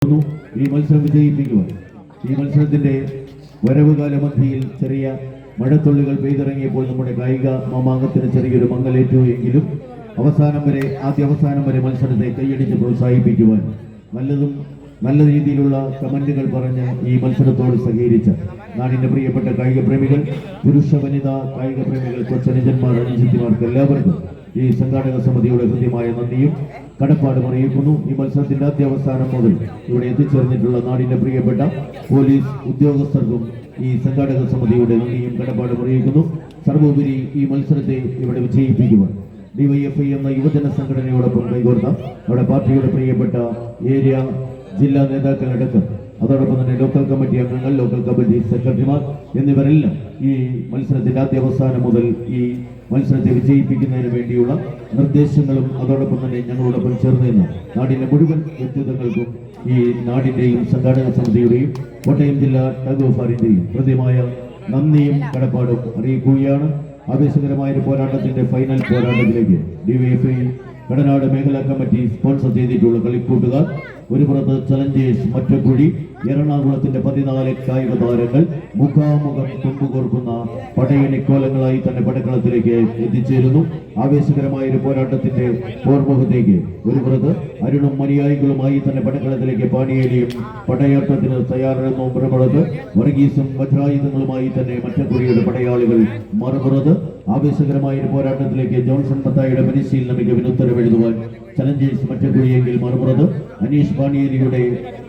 ഈ മത്സരം വിജയിപ്പിക്കുവാൻ ഈ മത്സരത്തിന്റെ വരവുകാല മധ്യയിൽ ചെറിയ മഴത്തുള്ളികൾ പെയ്തിറങ്ങിയപ്പോൾ നമ്മുടെ കായിക മാമാങ്കത്തിന് ചെറിയൊരു മങ്ങലേറ്റു എങ്കിലും ആദ്യ അവസാനം വരെ മത്സരത്തെ കൈയടിച്ച് പ്രോത്സാഹിപ്പിക്കുവാൻ നല്ല രീതിയിലുള്ള കമന്റുകൾ പറഞ്ഞ് ഈ മത്സരത്തോട് സഹകരിച്ച നാടിന്റെ പ്രിയപ്പെട്ട കായിക പ്രേമികൾ, പുരുഷ വനിതാ കായിക പ്രേമികൾ, കൊച്ചനുജന്മാർ, അനുജിത്തിമാർക്ക് എല്ലാവർക്കും ഈ സംഘാടക സമിതിയുടെ കൃത്യമായ നന്ദിയും കടപ്പാടും അറിയിക്കുന്നു. ഈ മത്സരത്തിന്റെ ആദ്യ അവസാനം മുതൽ ഇവിടെ എത്തിച്ചേർന്നിട്ടുള്ള നാടിന്റെ പ്രിയപ്പെട്ട പോലീസ് ഉദ്യോഗസ്ഥർക്കും ഈ സംഘാടക സമിതിയുടെ നന്ദിയും കടപ്പാടും അറിയിക്കുന്നു. സർവോപരി ഈ മത്സരത്തെ ഇവിടെ വിജയിപ്പിക്കുവാൻ ഡിവൈഎഫ്ഐ എന്ന യുവജന സംഘടനയോടൊപ്പം കൈകോർത്ത അവിടെ പാർട്ടിയുടെ പ്രിയപ്പെട്ട ഏരിയ ജില്ലാ നേതാക്കളടക്കം അതോടൊപ്പം തന്നെ ലോക്കൽ കമ്മിറ്റി അംഗങ്ങൾ, ലോക്കൽ കമ്മിറ്റി സെക്രട്ടറിമാർ എന്നിവരെല്ലാം ഈ മത്സരത്തിന്റെ ആദ്യ അവസാനം മുതൽ ഈ മത്സരത്തെ വിജയിപ്പിക്കുന്നതിന് വേണ്ടിയുള്ള നിർദ്ദേശങ്ങളും അതോടൊപ്പം തന്നെ ഞങ്ങളോടൊപ്പം ചേർന്ന് നിന്ന് നാടിന്റെ മുഴുവൻ വ്യക്തിത്വങ്ങൾക്കും ഈ നാടിന്റെയും സംഘാടക സമിതിയുടെയും കോട്ടയം ജില്ലാ ടഗ് ഓഫ് വാറിന്റെയും കൃത്യമായ നന്ദിയും കടപ്പാടും അറിയിക്കുകയാണ്. ആവേശകരമായ ഒരു പോരാട്ടത്തിന്റെ ഫൈനൽ പോരാട്ടത്തിലേക്ക് ഡിവൈഎഫ്ഐ കടനാട് മേഖലാ കമ്മിറ്റി സ്പോൺസർ ചെയ്തിട്ടുള്ള കളിക്കൂട്ടുകാർ, ഒരു പുറത്ത് ചലഞ്ചേഴ്സ് മറ്റക്കുഴി, എറണാകുളത്തിന്റെ 14 കായിക താരങ്ങൾ മുഖാമുഖം തുമ്പുകോർക്കുന്ന പടയണിക്കോലങ്ങളായി തന്നെ പടക്കളത്തിലേക്ക് എത്തിച്ചേരുന്നു. ആവേശകരമായ ഒരു പോരാട്ടത്തിന്റെ പോർമുഖത്തേക്ക് ഒരു പുറത്ത് അരുണും മണിയായികളുമായി തന്നെ പടക്കളത്തിലേക്ക് പാണിയേലിയും പടയാട്ടത്തിന് തയ്യാറെടുന്നു. മറുപുറത്ത് വർഗീസും വജ്രായുധങ്ങളുമായി തന്നെ മറ്റക്കുഴിയുടെ പടയാളികൾ. മറുപുറത്ത് ആവേശകരമായ ഒരു പോരാട്ടത്തിലേക്ക് ജോൺസൺ മത്തായിയുടെ പരിശീലന മികവിന് ഉത്തരവെഴുതുവാൻ ചലഞ്ചേഴ്സ് മറ്റക്കുഴിയെങ്കിൽ മറുപുറത്ത് അനീഷ് പാണിയേലിയുടെ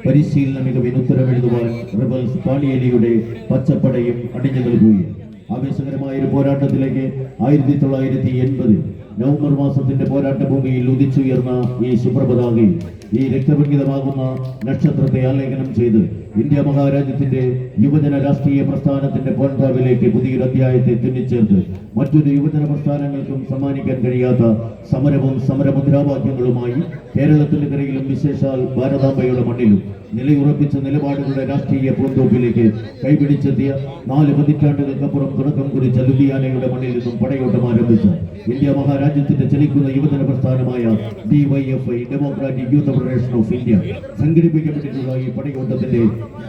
പരിശീലന മികവിന് ഉത്തരവെഴുതുവാൻ റിബൽസ് പാണിയേലിയുടെ പച്ചപ്പടയും അണിഞ്ഞു നൽകുകയും ആവേശകരമായ ഒരു പോരാട്ടത്തിലേക്ക് 1980 നവംബർ മാസത്തിന്റെ പോരാട്ട ഭൂമിയിൽ ഉദിച്ചുയർന്ന ഈ സുപ്രഭതാകയിൽ ഈ രക്തപങ്കിതമാകുന്ന നക്ഷത്രത്തെ ആലേഖനം ചെയ്ത് ഇന്ത്യ മഹാരാജ്യത്തിന്റെ യുവജന രാഷ്ട്രീയ പ്രസ്ഥാനത്തിന്റെ പോൻതാവിലേക്ക് പുതിയൊരു അധ്യായത്തെ തുന്നിച്ചേർത്ത് മറ്റൊരു യുവജന പ്രസ്ഥാനങ്ങൾക്കും സമ്മാനിക്കാൻ കഴിയാത്ത സമരവും സമരമുദ്രാവാക്യങ്ങളുമായി കേരളത്തിന്റെ കരയിലും വിശേഷാൽ ഭാരതാംബയുടെ മണ്ണിലും നിലയുറപ്പിച്ച നിലപാടുകളുടെ രാഷ്ട്രീയ പൂന്തോപ്പിലേക്ക് കൈപിടിച്ചെത്തിയ 4 പതിറ്റാണ്ടുകൾക്കപ്പുറം തുടക്കം കുറിച്ച ലുധിയാനയുടെ മണ്ണിൽ നിന്നും പടയോട്ടം ആരംഭിച്ച ഇന്ത്യ മഹാരാജ്യത്തിന്റെ ചലിക്കുന്ന യുവജന പ്രസ്ഥാനമായ DYFI democratic youth federation of India സംഘടിപ്പിക്കപ്പെട്ടിട്ടുള്ള ഈ പടയോട്ടത്തിന്റെ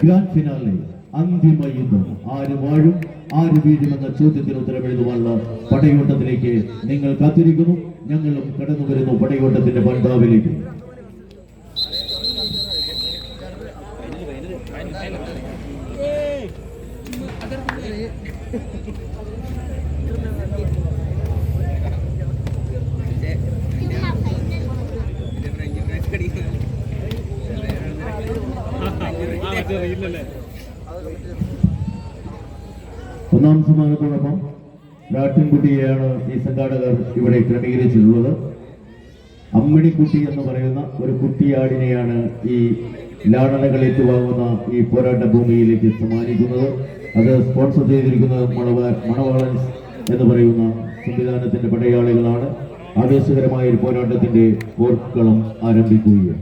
ഗ്രാൻഡ് ഫിനാലെ അന്തിമ യുദ്ധം ആര് വാഴും ആര് വീഴുമെന്ന ചോദ്യത്തിന് ഉത്തരവെഴുതുവാനുള്ള പടയോട്ടത്തിലേക്ക് നിങ്ങൾ കാത്തിരിക്കുന്നു. ഞങ്ങളും കടന്നു വരുന്നു പടയോട്ടത്തിന്റെ പന്താവിലേക്ക്. ഒന്നാം സമ്മാനത്തോടൊപ്പം രാട്ടിൻകുട്ടിയെയാണ് ഈ സംഘാടകർ ഇവിടെ ക്രമീകരിച്ചിട്ടുള്ളത്. അമ്മിണിക്കുട്ടി എന്ന് പറയുന്ന ഒരു കുട്ടിയാടിനെയാണ് ഈ ലാടനകൾ ഏറ്റുവാങ്ങുന്ന ഈ പോരാട്ട ഭൂമിയിലേക്ക് സമ്മാനിക്കുന്നത്. അത് സ്പോൺസർ ചെയ്തിരിക്കുന്നത് മണവാളൻസ് എന്ന് പറയുന്ന സംവിധാനത്തിന്റെ പടയാളികളാണ്. ആവേശകരമായ ഒരു പോരാട്ടത്തിന്റെ പോർക്കളം ആരംഭിക്കുകയാണ്.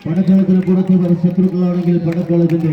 പടക്കളത്തിന് പുറത്തുവർ ശത്രുക്കളാണെങ്കിൽ പടക്കളത്തിന്റെ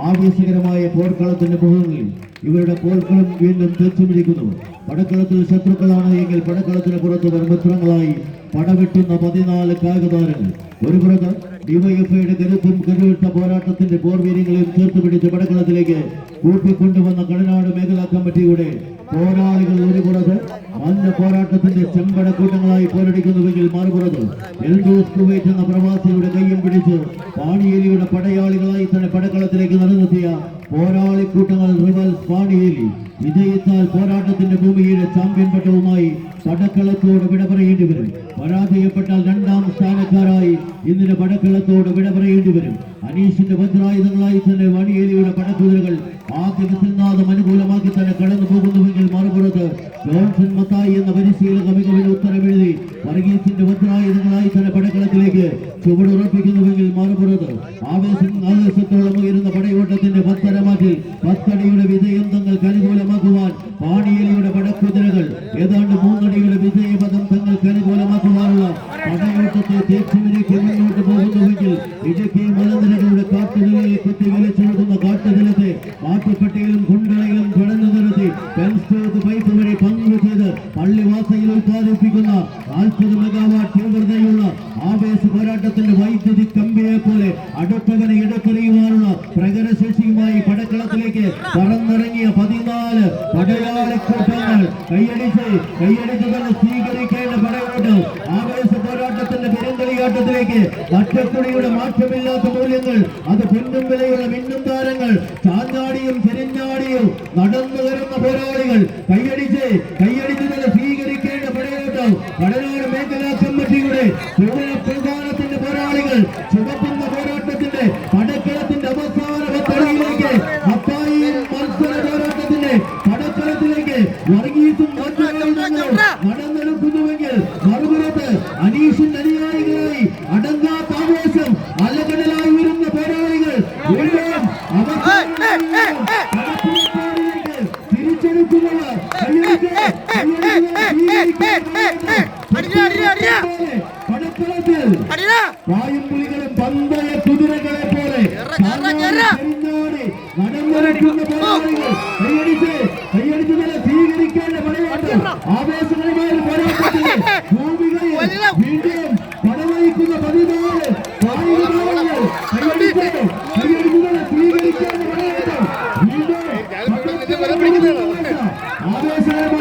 ആവേശകരമായ പോർക്കളത്തിന്റെ മുഖങ്ങളിൽ ഇവരുടെ പോർക്കളം വീണ്ടും തെച്ചുപിടിക്കുന്നവർ. പടക്കളത്തിൽ ശത്രുക്കളാണ് എങ്കിൽ പടക്കളത്തിന് പുറത്തുവർ മിത്രങ്ങളായി പടവെട്ടുന്ന 14 കായികതാരങ്ങൾ. ഒരു പുറത്ത് ഡിവൈഎഫ്ഐയുടെ കരുത്തും കരുവിട്ട പോരാട്ടത്തിന്റെ പോർവീര്യങ്ങളെയും ചേർത്ത് പിടിച്ച് പടക്കളത്തിലേക്ക് കൂട്ടിക്കൊണ്ടുവന്ന കടനാട് മേഖലാ കമ്മിറ്റിയുടെ പോരാളികൾ ഒരു പുറത്ത് മഞ്ഞ പോരാട്ടത്തിന്റെ ചെമ്പടക്കൂട്ടങ്ങളായി പോരടിക്കുന്നുവെങ്കിൽ മറുപുറത്ത് എൽദോസ് കുവൈറ്റ് എന്ന പ്രവാസിയുടെ കയ്യും പിടിച്ച് പാണിയേലിയുടെ പടയാളികളായി തന്നെ പടക്കളത്തിലേക്ക് നടന്നെത്തിയ പോരാളിക്കൂട്ടങ്ങൾ റിവൽസ് പാണിയേലി വിജയിച്ചാൽ പോരാട്ടത്തിന്റെ ഭൂമിയുടെ ചാമ്പ്യൻ പട്ടവുമായി പടക്കളത്തോട് വിട പറയേണ്ടി വരും. പരാജയപ്പെട്ടാൽ രണ്ടാം സ്ഥാനക്കാരായി ഇന്നിന്റെ പടക്കളത്തോട് വിട പറയേണ്ടി വരും. അനീഷിന്റെ വജ്രായുധങ്ങളായി തന്നെ വാണിയേലിയുടെ പടക്കുതിരകൾ ആദ്യ വിസൽനാഥം അനുകൂലമാക്കി തന്നെ കടന്നു പോകുന്നുവെങ്കിൽ മറുപുറത്ത് ജോൺസൺ മത്തായി എന്ന പരിശീലക മികവിന് ഉത്തരമെഴുതി വർഗീസിന്റെ വജ്രായുധങ്ങളായി തന്നെ പടക്കളത്തിലേക്ക് ചുവടുറപ്പിക്കുന്നുവെങ്കിൽ മറുപുറത്ത് ആവേശത്തോളം ഉയരുന്ന പടയോട്ടത്തിന്റെ പത്തരമാറ്റിൽ പത്തടിയുടെ വിജയം തങ്ങൾക്ക് അനുകൂലമാക്കുവാൻ വാണിയേലിയുടെ പടക്കുതിരകൾ ഏതാണ്ട് 3 അടിയുടെ വിജയപദം തങ്ങൾക്ക് അനുകൂലമാക്കുവാനുള്ള പടയോട്ടത്തെ തേച്ചുവിലേക്ക് മുന്നോട്ട് പോകുന്നുവെങ്കിൽ ഇടുക്കി മലനിരകളുടെ കാട്ടുനിലയിൽ കുത്തി വിലച്ചെടുക്കുന്ന കാട്ടുജലത്തെ മാട്ടുപ്പെട്ടിയിലും കുണ്ടളയിലും തുടർന്നു നിർത്തി പെൻസ്റ്റോക്ക് പൈപ്പ് വഴി പങ്കു ചെയ്ത് പള്ളിവാസയിൽ ഉത്പാദിപ്പിക്കുന്ന 40 മെഗാവാട്ട് തീവ്രതയുള്ള ആവേശ പോരാട്ടത്തിന്റെ വൈദ്യുതി കമ്പിയെ പോലെ അടുത്തവനെ ഇടത്തെറിയുവാനുള്ള പ്രകടശേഷിയുമായി പടക്കളത്തിലേക്ക് പറന്നിറങ്ങിയ 14 പടയാളിക്കൂട്ടങ്ങൾ കൈയടിച്ച് തന്നെ സ്വീകരിക്കേണ്ട പടയോട്ടം ആവേശ പോരാട്ടത്തിന്റെ പെരുങ്കളിയാട്ടത്തിലേക്ക് മറ്റക്കുടിയുടെ മാറ്റമില്ലാത്ത മൂല്യങ്ങൾ അത് പൊന്നും വിലയുള്ള മിന്നും താരങ്ങൾ ചാഞ്ഞാടിയും ചെരിഞ്ഞാടിയും നടന്നു വരുന്ന പോരാളികൾ കൈയടിച്ച് തന്നെ സ്വീകരിക്കേണ്ട പടയോട്ടം പടനാട് മേഖലാ കമ്മിറ്റിയുടെ പ്രധാനത്തിന്റെ പോരാളികൾ ചുമക്കുന്ന പോരാട്ടത്തിന്റെ പടക്കളത്തിന്റെ അവസാന പത്തടിയിലേക്ക് മത്തായിയും മത്സര പോരാട്ടത്തിന്റെ പടക്കളത്തിലേക്ക് വർഗീസും നടന്നെടുക്കുന്നുവെങ്കിൽ മറുപുറത്ത് അനീഷിന്റെ അനുയായികളായി അടങ്ങാത്ത ആവേശം അലകടലായി വരുന്ന പോരാളികൾ വീണ്ടും തിരിച്ചെടുക്കുന്നവർ പടക്കളത്തിൽ വായുമ്പുലികളും പന്തയ കുതിരകളെ പോലെ നടന്നിറക്കുന്ന പോരാളികൾ കൈയടിച്ച് തന്നെ സ്വീകരിക്കേണ്ട പടയോട്ടം ആവേശകരമായ പോരാട്ടത്തിൽ ഭൂമികയിൽ വീണ്ടും പടവഹിക്കുന്ന 14 വായുകൾ കൈയടിച്ച് തന്നെ സ്വീകരിക്കേണ്ട പടയോട്ടം വീണ്ടും ആവേശകരമായ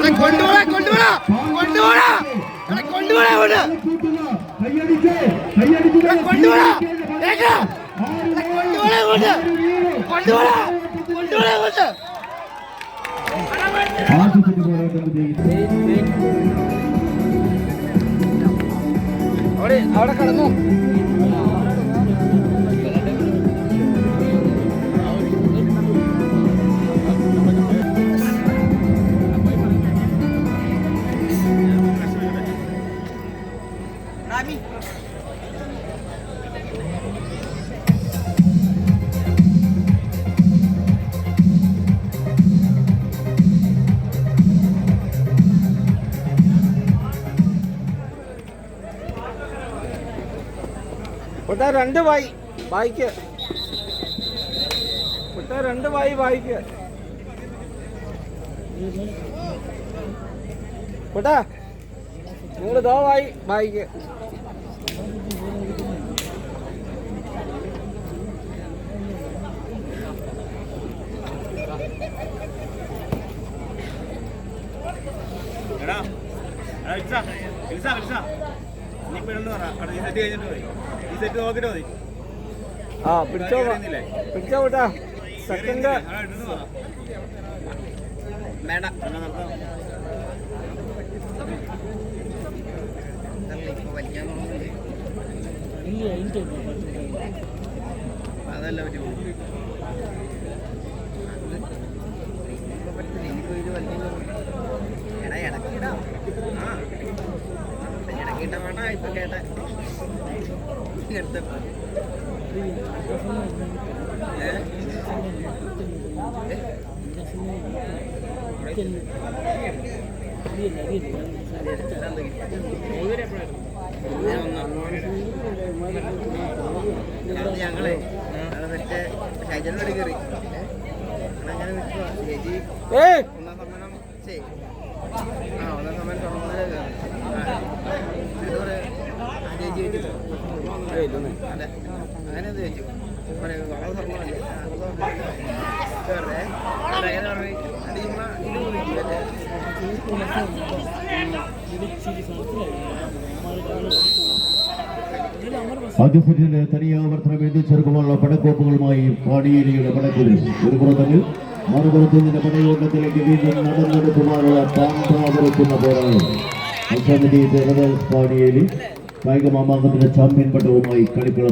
അവിടെ കടന്നു രണ്ട് വായിക്ക് രണ്ട് വായിക്ക് കൂട്ടാ നിങ്ങൾ ദോ വായിക്ക് ആ പിടിച്ചോ കൂട്ടാ സെക്കൻഡ് അതല്ല പറ്റുമോ ഇടക്കിടാ ഇടക്കിട്ട വേണ്ട ഇപ്പൊ കേട്ട എടുത്തപ്പോ ഞങ്ങളെ മറ്റേ ഹൈജനോട് കയറി അങ്ങനെ നിൽക്കുക ചേച്ചി ഒന്നാം സമ്മാനം ഒന്നാം സമ്മാനം തുടങ്ങുന്നത് ചേച്ചി ചോദിച്ചു അല്ല അങ്ങനെ എന്ത് ചോദിച്ചു വളരെ സ്വർണ്ണമല്ലേ പറഞ്ഞു അടി ചുമ്മാ ഇത് ചോദിച്ചു ആദ്യ സെറ്റിന്റെ തനിയാവർത്തനം എഴുതി ചേർക്കുവാനുള്ള പടക്കോപ്പുകളുമായി പാടിയേരിയുടെ പടക്കുതിൽ ഒരു പുറത്തെങ്കിൽ മറുപുറത്ത് നിന്റെ പടയോട്ടത്തിലേക്ക് വീണ്ടും നടന്നെടുക്കുവാനുള്ള പാമ്പാവരക്കുന്ന പോരാട്ടം മത്സരത്തിൽ പാടിയേരി കായിക മാമാങ്കത്തിന്റെ ചാമ്പ്യൻ പട്ടവുമായി കളിക്കള